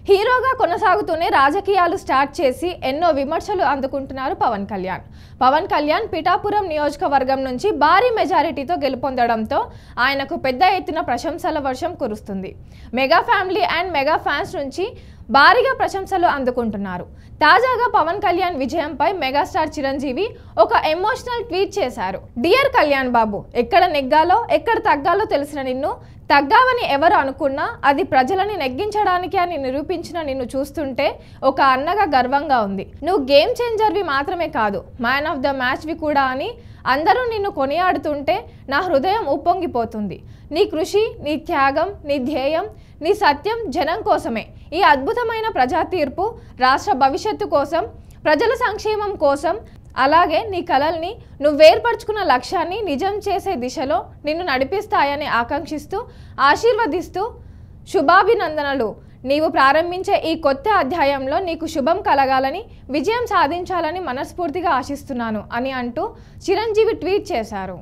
హీరోగా కొనసాగుతూనే రాజకీయాలు స్టార్ట్ చేసి ఎన్నో విమర్శలు అందుకుంటున్నారు పవన్ కళ్యాణ్. పవన్ కళ్యాణ్ పిఠాపురం నియోజకవర్గం నుంచి భారీ మెజారిటీతో గెలుపొందడంతో ఆయనకు పెద్ద ఎత్తున ప్రశంసల వర్షం కురుస్తుంది. Mega family and mega fans నుంచి భారీగా ప్రశంసలు అందుకుంటున్నారు. తాజాగా పవన్ కళ్యాణ్ విజయంపై మెగాస్టార్ చిరంజీవి ఒక ఎమోషనల్ ట్వీట్ చేశారు. డియర్ కళ్యాణ్ బాబు, ఎక్కడ నెగ్గాలో ఎక్కడ తగ్గాలో తెలిసిన నిన్ను, తగ్గావని ఎవరు అనుకున్నా అది ప్రజలని నెగ్గించడానికి అని నిరూపించిన నిన్ను చూస్తుంటే ఒక అన్నగా గర్వంగా ఉంది. నువ్వు గేమ్ చేంజర్వి మాత్రమే కాదు, మ్యాన్ ఆఫ్ ద మ్యాచ్వి కూడా అని అందరూ నిన్ను కొనియాడుతుంటే నా హృదయం ఉప్పొంగిపోతుంది. నీ కృషి, నీ త్యాగం, నీ ధ్యేయం, నీ సత్యం జనం కోసమే. ఈ అద్భుతమైన ప్రజా తీర్పు రాష్ట్ర భవిష్యత్తు కోసం, ప్రజల సంక్షేమం కోసం, అలాగే నీ కలల్ని నువ్వేర్పరచుకున్న లక్ష్యాన్ని నిజం చేసే దిశలో నిన్ను నడిపిస్తాయని ఆకాంక్షిస్తూ, ఆశీర్వదిస్తూ శుభాభినందనలు. నీవు ప్రారంభించే ఈ కొత్త అధ్యాయంలో నీకు శుభం కలగాలని, విజయం సాధించాలని మనస్ఫూర్తిగా ఆశిస్తున్నాను అని అంటూ చిరంజీవి ట్వీట్ చేశారు.